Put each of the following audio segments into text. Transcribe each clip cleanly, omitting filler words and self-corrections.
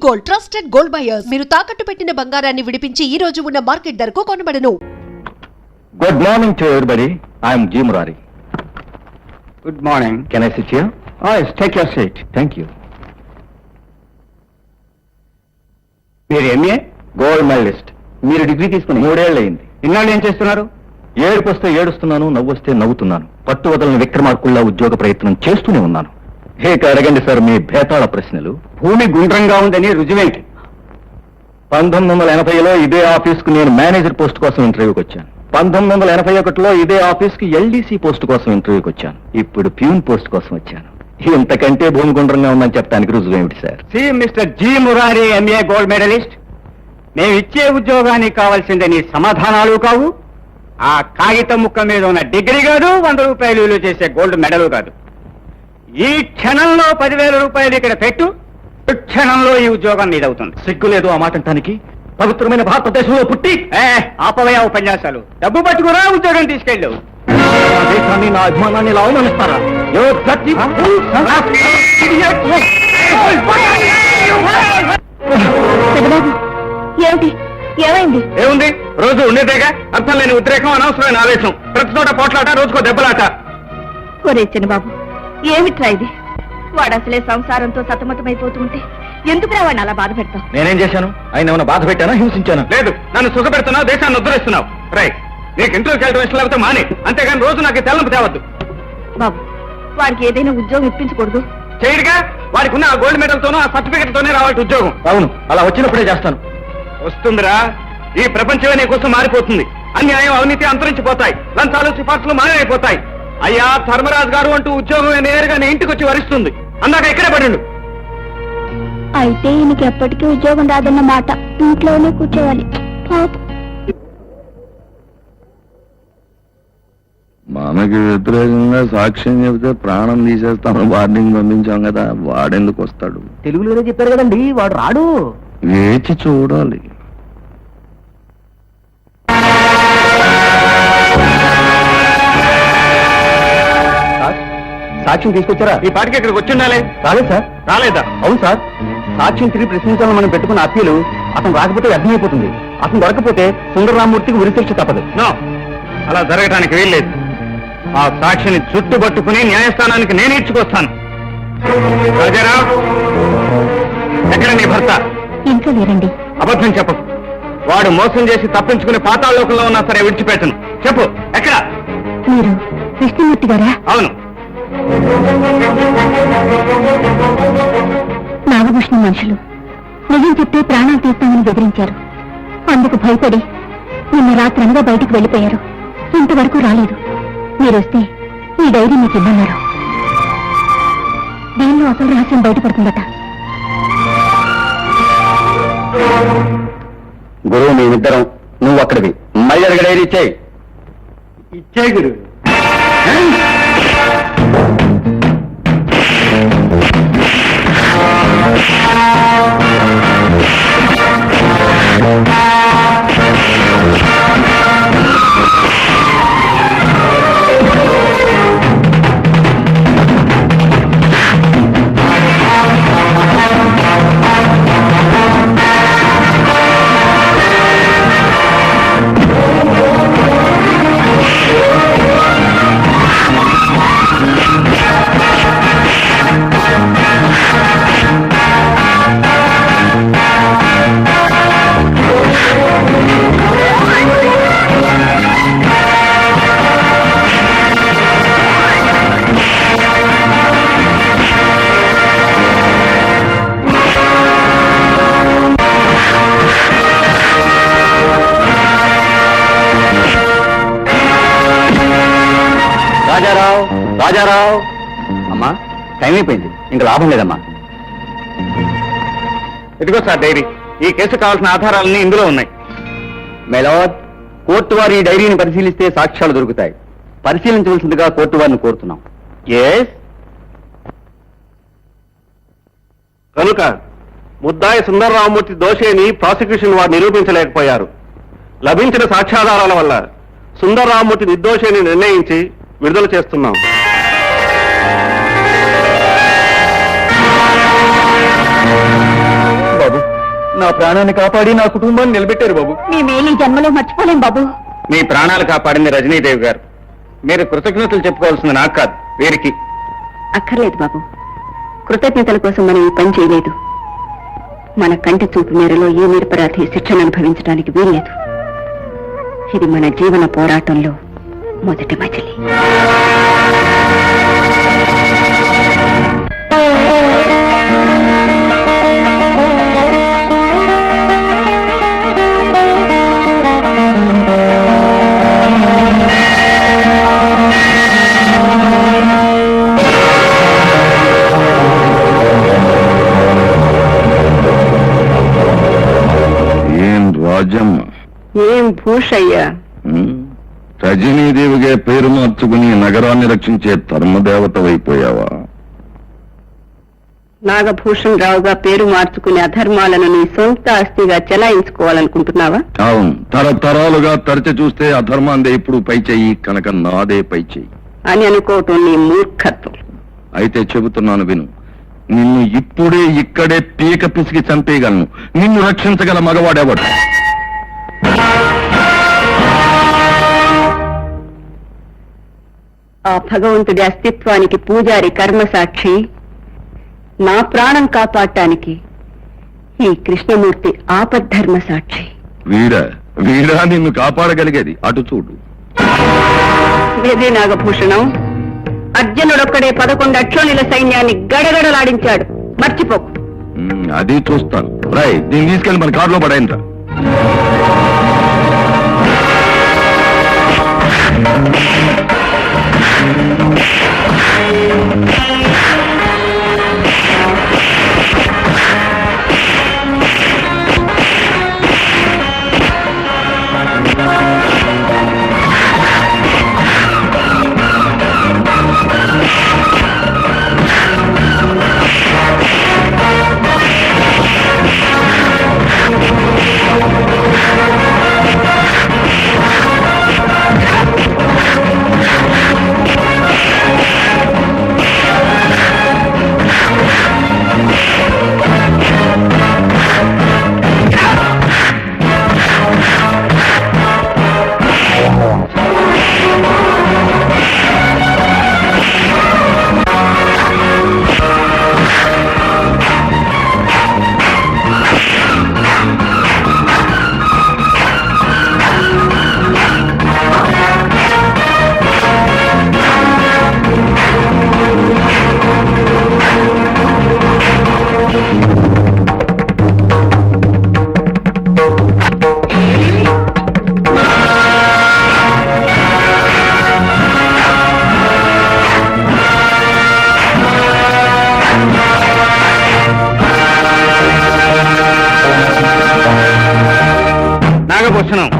Gold, trusted gold buyers. మీరు తాకట్టు పెట్టిన బంగారాన్ని విడిపించి ఈ రోజు ఉన్న మార్కెట్ ధరకు కొనబడను. Good morning to everybody. I'm G Murari. Good morning. Can I sit here? Yes, take your seat. Thank you. మీరు ఎంఏ గోల్డ్ మెడలిస్ట్. మీరు డిగ్రీ తీసుకుని 3 ఏళ్ళు అయింది. ఇన్నాళ్ళు ఏం చేస్తున్నారు? ఏడుపు వస్తే ఏడుస్తున్నాను, నవ్వు వస్తే నవ్వుతున్నాను. పట్టు వదలని విక్రమార్కుల్లా ఉద్యోగ ప్రయత్నం చేస్తూనే ఉన్నాను. ఇక అడగండి సార్ మీ భేతాళ ప్రశ్నలు. భూమి గుండ్రంగా ఉందని రుజువేంటి? 1980లో ఇదే ఆఫీస్కు నేను మేనేజర్ పోస్ట్ కోసం ఇంటర్వ్యూకి వచ్చాను. 1981లో ఇదే ఆఫీస్కి ఎల్డీసీ పోస్ట్ కోసం ఇంటర్వ్యూకి వచ్చాను. ఇప్పుడు ప్యూన్ పోస్ట్ కోసం వచ్చాను. ఇంతకంటే భూమి గుండ్రంగా ఉందని చెప్పడానికి రుజువేమిటి sir? See mister G Murari, MA gold medallist. మేము ఇచ్చే ఉద్యోగానికి కావాల్సిందే నీ సమాధానాలు కావు, ఆ కాగితం ముక్క మీద ఉన్న డిగ్రీ కాదు, 100 రూపాయలు విలువ చేసే గోల్డ్ మెడల్ కాదు. ఈ క్షణంలో 10,000 రూపాయలు ఇక్కడ పెట్టు, క్షణంలో ఈ ఉద్యోగం నీదవుతుంది. సిగ్గులేదు ఆ మాట అంటానికి? పవిత్రమైన భారతదేశంలో పుట్టి ఆపవయా ఉపన్యాసాలు. డబ్బు పట్టుకురా, ఉద్యోగం తీసుకెళ్ళు. నా దేశాన్ని, నా అభిమానాన్ని ఇలా అవమానిస్తారా? ఏమిటి, ఏమైంది? ఏముంది, రోజు ఉండేదేగా. అర్థం లేని ఉద్రేకం, అనవసరమైన ఆవేశం, ప్రతి చోట పోట్లాట, రోజుకో దెబ్బలాట. ఒరే చిన్నబాబు, ఏమిట్రా ఇది? వాడు అసలే సంసారంతో సతమతమైపోతుంటే ఎందుకు వాడిని అలా బాధ పెడతావు? నేనేం చేశాను? ఆయన ఏమైనా బాధ పెట్టానా, హింసించాను? లేదు, నన్ను సుఖ పెడుతున్నావు, దేశాన్ని ఉద్ధరిస్తున్నావు. రై, నీకు ఇంటర్వ్యూకి వెళ్ళడం ఇష్టం లేకపోతే మానే, అంతేగాని రోజు నాకు తెల్లంపు తేవద్దు. బాబు, వాడికి ఏదైనా ఉద్యోగం ఇప్పించకూడదు? చేయడుగా, వాడికి ఉన్న ఆ గోల్డ్ మెడల్ తోనూ, ఆ సర్టిఫికెట్ తోనే రావాలి ఉద్యోగం. అవును, అలా వచ్చినప్పుడే చేస్తాను. వస్తుందిరా, ఈ ప్రపంచమే నీ కోసం మారిపోతుంది. అన్యాయం, అవినీతి అంతరించిపోతాయి, లంచాలు, సిఫార్సులు మాయమైపోతాయి. అయ్యా ధర్మరాజు గారు అంటూ ఉద్యోగం నేరుగా నీ ఇంటికి వచ్చి వరిస్తుంది. అందాక ఇక్కడే పడిండు. అయితే ఈయనకి ఎప్పటికీ ఉద్యోగం రాదన్న మాట. ఇంట్లోనే కూర్చోవాలి. మనకి వ్యతిరేకంగా సాక్ష్యం చెబితే ప్రాణం తీసేస్తామని వార్నింగ్ పంపించాం కదా, వాడెందుకు వస్తాడు? తెలుగులోనే చెప్పారు కదండి, వాడు రాడు. వేచి చూడాలి. సాక్ష్యం తీసుకొచ్చారా? ఈ పాటికి ఇక్కడికి వచ్చి ఉండాలి. రాలేదు సార్. రాలేదా? అవును సార్, సాక్ష్యం తిరిగి ప్రశ్నించాలని మనం పెట్టుకున్న అప్పీలు అతను రాకపోతే అర్థమైపోతుంది. అతను దొరకపోతే సుందరరామూర్తికి ఉరిశిక్ష తప్పదు. నో, అలా జరగటానికి వీల్లేదు. ఆ సాక్షిని చుట్టుపట్టుకుని న్యాయస్థానానికి నేను ఇచ్చుకొస్తాను. రాజారావు, ఎక్కడ నీ భర్త? ఇంట్లో లేరండి. అబద్ధం చెప్పకు. వాడు మోసం చేసి తప్పించుకుని పాతాళలోకంలో ఉన్నా సరే విడిచిపెట్టను. చెప్పు, ఎక్కడ? మీరు కృష్ణమూర్తి గారా? అవును. నాగభూషణ మనుషులు నిజం చెప్తే ప్రాణాలు తీస్తామని బెదిరించారు. అందుకు భయపడి నిన్న రాత్రి అనగా బయటికి వెళ్ళిపోయారు. ఇంతవరకు రాలేదు. మీరొస్తే ఈ డైరీ మీకు ఇమ్మన్నారు. దీనిలో అసలు రహస్యం బయటపడుతుందట. గురువు మేమిద్దరం, నువ్వు అక్కడివి. మళ్ళీ అడిగి డైరీ ఇచ్చేయి. ఇచ్చే గురు. రాజారావు, అమ్మా టైం అయిపోయింది, ఇంకా లాభం లేదమ్మా. ఇదిగో సార్ డైరీ. ఈ కేసు కావాల్సిన ఆధారాలన్నీ ఇందులో ఉన్నాయి. మేలవత్, కోర్టు వారి ఈ డైరీని పరిశీలిస్తే సాక్ష్యాలు దొరుకుతాయి. పరిశీలించవలసిందిగా కోర్టు వారిని కోరుతున్నాం. ఎస్. కనుక ముద్దాయి సుందరరామమూర్తి దోషిని ప్రాసిక్యూషన్ వారు నిరూపించలేకపోయారు. లభించిన సాక్ష్యాధారాల వల్ల సుందరరామమూర్తి నిర్దోషిని నిర్ణయించి విడుదల చేస్తున్నాం. బాబు, నా ప్రాణాన్ని కాపాడి నా కుటుంబాన్ని నిలబెట్టారు బాబు. మీ మేలు ఈ జన్మలో మర్చిపోలేం బాబు. మీ ప్రాణాలు కాపాడింది రజనీదేవి గారు. మీరు కృతజ్ఞతలు చెప్పుకోవాల్సింది నాకు కాదు, వీరికి. అక్కర్లేదు బాబు, కృతజ్ఞతల కోసం మనం ఈ పని చేయలేదు. మన కంటి చూపు మేరలో ఏ నిరపరాధి శిక్షను అనుభవించడానికి వీల్లేదు. ఇది మన జీవన పోరాటంలో మొదటి మజిలీ. ఏం రాజమ్మ, ఏం భూషయ్యా, రజనీదేవిగా పేరు మార్చుకుని నగరాన్ని రక్షించే ధర్మదేవతవైపోయావా? నాగభూషణ్ రావుగా పేరు మార్చుకునే అధర్మాలను నీ సొంత ఆస్తిగా చెలాయించుకోవాలనుకుంటున్నావా? అవును, తరతరాలుగా తరచి చూస్తే అధర్మాందే ఇప్పుడు పై చెయ్యి కనుక నాదే పై చెయ్యి అని అనుకోవటం నీ మూర్ఖత్వం. అయితే చెబుతున్నాను విను. నిన్ను ఇప్పుడే ఇక్కడే పీక పిసికి చంపేయగలను. నిన్ను రక్షించగల మగవాడెవడు? ఆ భగవంతుడి అస్తిత్వానికి పూజారి కర్మసాక్షి, నా ప్రాణం కాపాడటానికి ఈ కృష్ణమూర్తి ఆపద్ధర్మ సాక్షి. వీడా నిన్ను కాపాడగలిగేది? అటు చూడు. వేదే నాగభూషణం, అర్జునుడొక్కడే 11 అక్షోణుల సైన్యాన్ని గడగడలాడించాడు, మర్చిపోకు. అది చూస్తాను. రై, దీన్ని తీసుకెళ్ళి మన కారులో పడైందా? నాగభూషణం,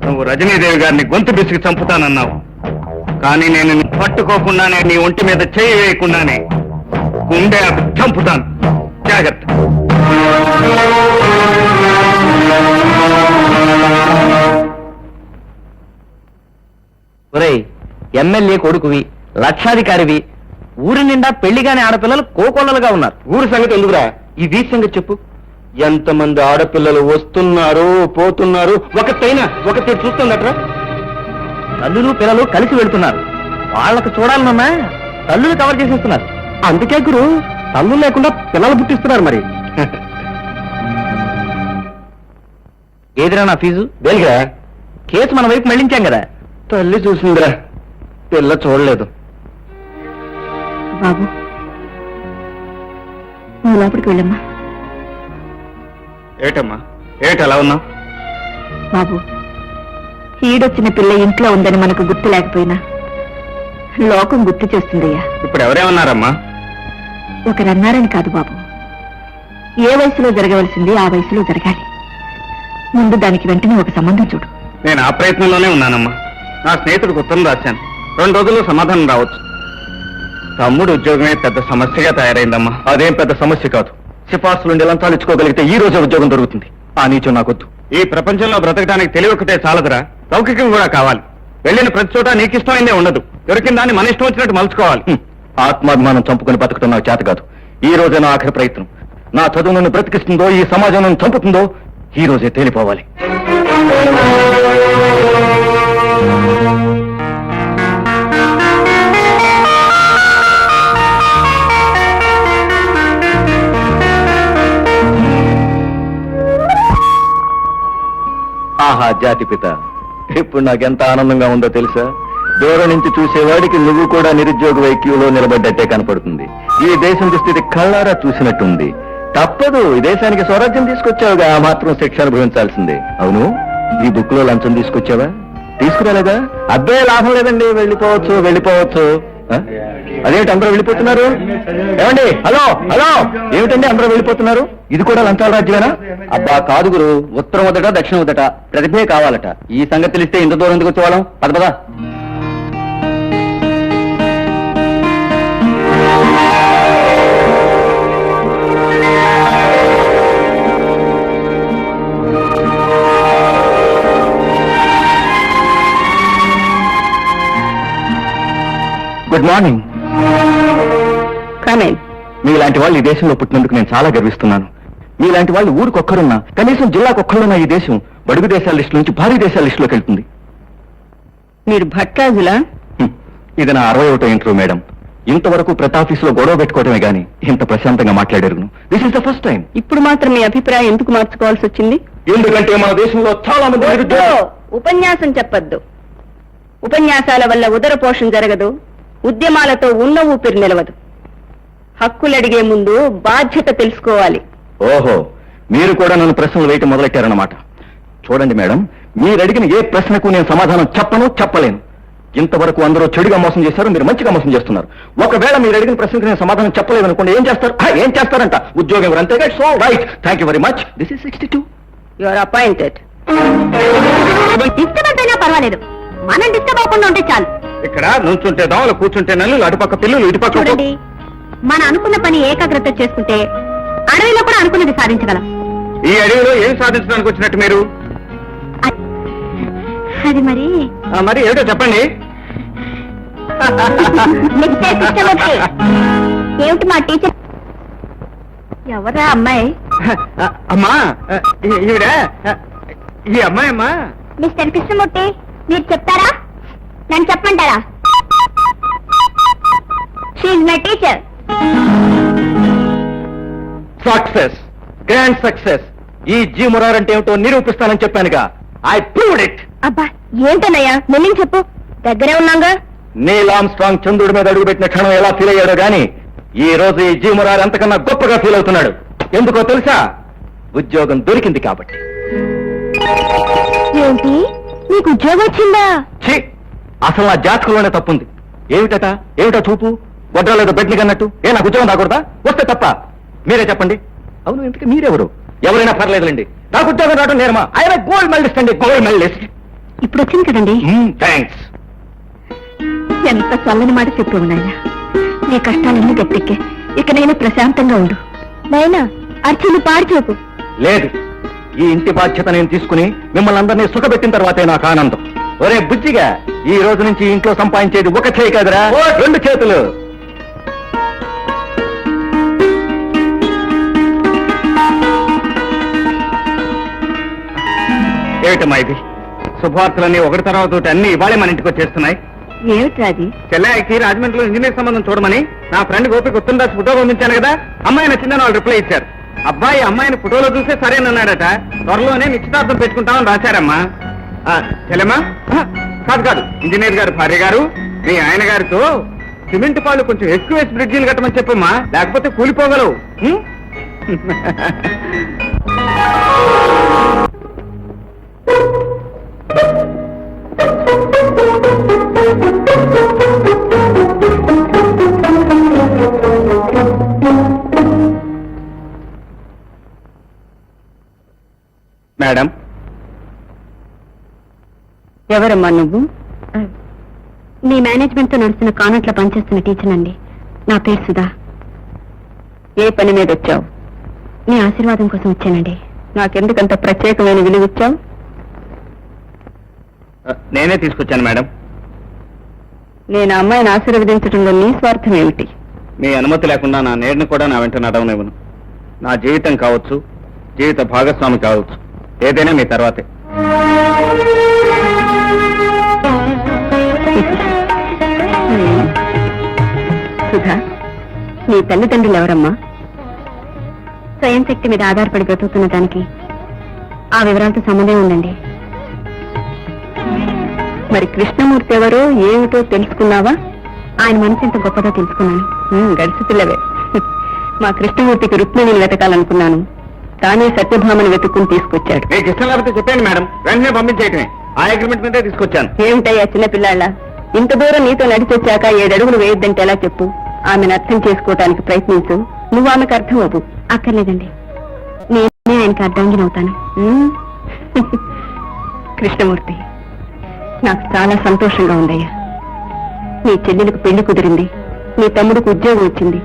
నువ్వు రజనీదేవి గారిని గొంతు బిసికి చంపుతానన్నావు. కానీ నేను నిన్ను పట్టుకోకుండానే, నీ ఒంటి మీద చేయి వేయకుండానే గుండె చంపుతాను. జాగ్రత్త. ఒరేయ్, ఎమ్మెల్యే కొడుకువి, లక్షాధికారివి, ఊరి నిండా పెళ్లిగాని ఆడపిల్లలు కోకొల్లలుగా ఉన్నారు. ఊరి సంగతి ఎందుకురా, ఈ వీధి సంగతి చెప్పు. ఎంతమంది ఆడపిల్లలు వస్తున్నారు పోతున్నారు, ఒకటి చూస్తుందట్రా. తల్లులు పిల్లలు కలిసి వెళుతున్నారు. వాళ్ళకు చూడాలన్నా తల్లులు కవర్ చేసేస్తున్నారు. అందుకే గురు, తల్లులు లేకుండా పిల్లలు పుట్టిస్తున్నారు. మరి ఏదిరా నా ఫీజు? దేనికిరా? కేసు మన వైపు మళ్ళించాం కదా. తల్లి చూసిందిరా, పిల్ల చూడలేదు. బాబు, నువ్వు లోపలికి వెళ్ళమ్మా. ఏటమ్మా, ఏటలా ఉన్నావు? బాబు, ఈడొచ్చిన పిల్ల ఇంట్లో ఉందని మనకు గుర్తు లేకపోయినా లోకం గుర్తు చేస్తుందయ్యా. ఇప్పుడు ఎవరేమన్నారమ్మా? ఒకరన్నారని కాదు బాబు, ఏ వయసులో జరగవలసింది ఆ వయసులో జరగాలి. ముందు దానికి వెంటనే ఒక సంబంధం చూడు. నేను ఆ ప్రయత్నంలోనే ఉన్నానమ్మా. నా స్నేహితుడికి ఉత్తరం రాశాను. 2 రోజుల్లో సమాధానం రావచ్చు. తమ్ముడు ఉద్యోగమే పెద్ద సమస్యగా తయారైందమ్మా. అదేం పెద్ద సమస్య కాదు. సిఫార్సులుండి లంచాలు ఇచ్చుకోగలిగితే ఈ రోజే ఉద్యోగం దొరుకుతుంది. ఆ నీచం నాకొద్దు. ఈ ప్రపంచంలో బ్రతకడానికి తెలివి ఒకటే చాలదురా, లౌకికం కూడా కావాలి. వెళ్ళిన ప్రతి చోట నీకు ఇష్టమైందే ఉండదు. దొరికిన దాన్ని మన ఇష్టం వచ్చినట్టు మలుచుకోవాలి. ఆత్మాభిమానం చంపుకుని బతకడం నాకు చేత కాదు. ఈ రోజే నా ఆఖరి ప్రయత్నం. నా చదువు నన్ను బ్రతికిస్తుందో ఈ సమాజం నన్ను చంపుతుందో ఈ రోజే తేలిపోవాలి. ఆహా జాతిపిత, ఇప్పుడు నాకెంత ఆనందంగా ఉందో తెలుసా? దూరం నుంచి చూసేవాడికి నువ్వు కూడా నిరుద్యోగ క్యూలో నిలబడ్డట్టే కనపడుతుంది. ఈ దేశం దుస్థితి కళ్ళారా చూసినట్టుంది. తప్పదు, ఈ దేశానికి స్వరాజ్యం తీసుకొచ్చావుగా, ఆ మాత్రం శిక్ష అనుభవించాల్సిందే. అవును, ఈ బుక్ లో లంచం తీసుకొచ్చావా? తీసుకురాలేదా? అబ్బే లాభం లేదండి, వెళ్ళిపోవచ్చు. అదేంటి అందరూ వెళ్ళిపోతున్నారు? ఏమండి, హలో హలో, ఏమిటండి అందరూ వెళ్ళిపోతున్నారు? ఇది కూడా లంచాల రాజ్యమేనా? అబ్బా కాదు గురు, ఉత్తరం వదట దక్షిణం వదట, ప్రతిభే కావాలట. ఈ సంగతి తెలిస్తే ఇంత దూరం ఎందుకు వచ్చేవాళ్ళం? పద. Good morning. మీలాంటి వాళ్ళు ఈ దేశంలో పుట్టినందుకు నేను చాలా గర్విస్తున్నాను. మీలాంటి వాళ్ళు ఊరికొక్కరున్నా, కనీసం జిల్లాకొక్కరున్నా ఈ దేశం బడుగు దేశాల లిస్టు నుంచి భారీ దేశాల లిస్టులోకి వెళ్తుంది. మీరు భట్రాజులా? ఇది నా 61వ ఇంటర్వ్యూ మేడం. ఇంతవరకు ప్రతి ఆఫీసులో గొడవ పెట్టుకోవడమే గానీ ఇంత ప్రశాంతంగా మాట్లాడారు. This is the first time. ఇప్పుడు మాత్రం మీ అభిప్రాయం ఎందుకు మార్చుకోవాల్సి వచ్చింది? ఎందుకంటే మన దేశంలో చాలా మంది ఉపన్యాసం చెప్పొద్దు. ఉపన్యాసాల వల్ల ఉదర పోషణ జరగదు, ఉద్యమాలతో ఉన్న ఊపిరి నిలవదు. హక్కులడిగే ముందు బాధ్యత తెలుసుకోవాలి. ఓహో, మీరు కూడా నన్ను ప్రశ్నలు వేయటం మొదలెట్టారన్నమాట. చూడండి మేడం, మీరు అడిగిన ఏ ప్రశ్నకు నేను సమాధానం చెప్పలేను. ఇంతవరకు అందరూ చెడుగా మోసం చేశారు, మీరు మంచిగా మోసం చేస్తున్నారు. ఒకవేళ మీరు అడిగిన ప్రశ్నకు నేను సమాధానం చెప్పలేదు అనుకోండి, ఏం చేస్తారంట? ఉద్యోగం ఎవరు, అంతేగా? So right, thank you very much. This is 62. You are appointed. Disturbance అయినా పర్వాలేదు, మనం డిస్టర్బ్ అవ్వకుండా ఉంటే చాలు. ఇక్కడ నుంచుంటే దోమలు, కూర్చుంటే నల్లు, అటుపక్క పిల్లలు, ఇటుపక్క. చూడండి, మన అనుకున్న పని ఏకాగ్రత చేసుకుంటే అడవిలో కూడా అనుకున్నది సాధించగలం. ఈ అడవిలో ఏం సాధించడానికి వచ్చినట్టు మీరు? అది మరి ఏమిటో చెప్పండి. ఏమిటి మా టీచర్? ఎవరా అమ్మాయి? అమ్మా, ఈవిడ ఈ అమ్మాయి అమ్మా. మిస్టర్ కృష్ణమూర్తి, మీరు చెప్తారా, నన్ను చెప్పమంటారా? She my teacher. Success, grand success. ఈ జీ మురార్ అంటే ఏమిటో నిరూపిస్తానని చెప్పానుగా. I proved it. అబ్బా ఏంటన్నయ్యా, మెల్లింగ్ చెప్పు, దగ్గరే ఉన్నాగా. నీల్ ఆర్మ్స్ట్రాంగ్ చంద్రుడి మీద అడుగుపెట్టిన క్షణం ఎలా ఫీల్ అయ్యాడో గాని ఈ రోజు ఈ జీ మురార్ అంతకన్నా గొప్పగా ఫీల్ అవుతున్నాడు. ఎందుకో తెలుసా? ఉద్యోగం దొరికింది కాబట్టి. ఏంటి, నీకు ఉద్యోగం వచ్చిందా? ఛీ, అసలు నా జాతకంలోనే తప్పుంది. ఏమిటా చూపు? గొడ్డలేదు బెడ్ని కన్నట్టు. నాకు ఉద్యోగం రాకూడదా? వస్తే తప్ప? మీరే చెప్పండి. అవును, ఎందుకు మీరెవరు? ఎవరైనా పర్లేదులేండి, నాకు ఉద్యోగం రావడం నేరమా? ఆయన గోల్డ్ మెడలిస్ట్ అండి, గోల్డ్ మెడలిస్ట్. ఇప్పుడు వచ్చింది కదండి. థ్యాంక్స్. ఎంత చల్లని మాట చెప్పు నాయనా. నీ కష్టాలన్నీ గట్టెక్కే, ఇక నేను ప్రశాంతంగా ఉండు. నాయనా, అర్చన పాడు చూపు. లేదు, ఈ ఇంటి బాధ్యత నేను తీసుకుని మిమ్మల్ని అందరినీ సుఖపెట్టిన తర్వాతే నాకు ఆనందం. ఒరే బుజ్జిగా, ఈ రోజు నుంచి ఇంట్లో సంపాదించేది ఒక చేయి కాదురా, 2 చేతులు. ఏమిటమ్మా ఇది? శుభవార్తలన్నీ ఒకటి తర్వాత అన్ని ఇవాళే మన ఇంటికి వచ్చేస్తున్నాయి. ఏమిట్రాది? చెల్లాయికి రాజమండ్రిలో ఇంజనీర్ సంబంధం చూడమని నా ఫ్రెండ్ గోపి గుర్తుందా ఫోటో పంపించాను కదా. అమ్మాయి నచ్చిందని వాళ్ళు రిప్లై ఇచ్చారు. అబ్బాయి అమ్మాయిని ఫోటోలో చూస్తే సరేనన్నాడట. త్వరలోనే నిశ్చితార్థం పెట్టుకుంటామని రాశారమ్మా. చెల్లెమ్మా, కాదు, ఇంజనీర్ గారు భార్య గారు, మీ ఆయన గారితో సిమెంట్ పాలు కొంచెం ఎక్కువ వేసి బ్రిడ్జీలు కట్టమని చెప్పమ్మా, లేకపోతే కూలిపోగలవు. మేడం. ఎవరమ్మా నువ్వు? మీ మేనేజ్మెంట్ తో నడుస్తున్న కాన్వెంట్ లో పనిచేస్తున్న టీచర్ అండి. నా పేరు సుధా. ఏ పని మీద వచ్చావు? మీ ఆశీర్వాదం కోసం వచ్చానండి. నాకెందుకంత ప్రత్యేకమైన విలువ ఇచ్చావు? నేనే తీసుకొచ్చాను మేడం. నేను అమ్మాయిని ఆశీర్వదించడంలో నీ స్వార్థం ఏమిటి? మీ అనుమతి లేకుండా నా నేరుని కూడా నా వెంట నడవనివ్వను. నా జీవితం కావచ్చు, జీవిత భాగస్వామి కావచ్చు, ఏదైనా మీ తర్వాతే. సుధా, నీ తల్లిదండ్రులు ఎవరమ్మా? స్వయం శక్తి మీద ఆధారపడి బ్రతుకుతున్న దానికి ఆ వివరాలతో సంబంధం ఉందండి. మరి కృష్ణమూర్తి ఎవరో ఏమిటో తెలుసుకున్నావా? ఆయన మనసు ఎంత గొప్పదో తెలుసుకున్నాను. గడిచి పిల్లవే. మా కృష్ణమూర్తికి రుక్మిణిని వెతకాలనుకున్నాను, తానే సత్యభామను వెతుక్కుని తీసుకొచ్చాడు. మీకు ఇష్టం లేకపోతే చెప్పండి మేడం, వెంటనే పంపించేయటమే. ఆ అగ్రిమెంట్ మీదే తీసుకొచ్చాను. ఏమిటయ్యా చిన్నపిల్లాళ్ళ, ఇంత దూరం నీతో నడిచొచ్చాక 7 అడుగులు వేయొద్దంటే ఎలా చెప్పు? ఆమెను అర్థం చేసుకోవటానికి ప్రయత్నించు, నువ్వు ఆమెకు అర్థం అవ్వు. అక్కర్లేదండి, నేనే ఆయనకి అర్థంగినవుతాను. కృష్ణమూర్తి, నాకు చాలా సంతోషంగా ఉందయ్యా. నీ చెల్లెలకు పెళ్లి కుదిరింది, నీ తమ్ముడికి ఉద్యోగం వచ్చింది,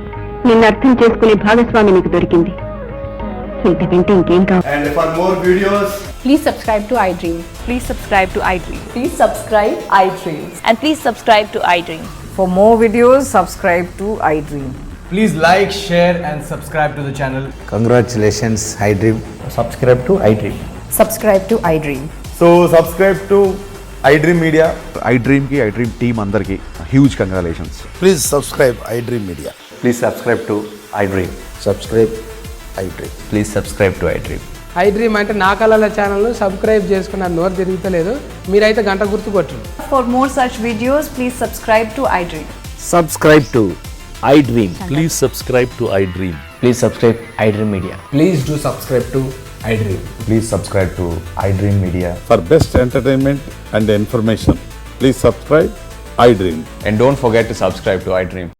నిన్ను అర్థం చేసుకునే భాగస్వామి నీకు దొరికింది. ఇంతకంటే ఇంకేం కావాలి? And for more videos, Please subscribe to iDream. Please subscribe to iDream. Please subscribe iDream. And please subscribe to iDream. For more videos, subscribe to iDream. please like, share and subscribe to the channel. Congratulations, iDream. Subscribe to iDream. Subscribe to iDream. So subscribe to iDream Media. iDream की iDream team अंदर की huge congratulations. Please subscribe iDream Media. Please subscribe to iDream. Subscribe iDream. Please subscribe to iDream. iDream అంటే నా కళల ఛానల్ను subscribe చేసుకున్న నోరు తిరుగుతలేదు, మీరైతే గంట గుర్తు కొట్టండి. For more such videos, please subscribe to iDream. Subscribe to iDream. Please subscribe to iDream. Please subscribe iDream Media. Please do subscribe to iDream. Please subscribe to iDream Media. For best entertainment and information, please subscribe iDream. And don't forget to subscribe to iDream.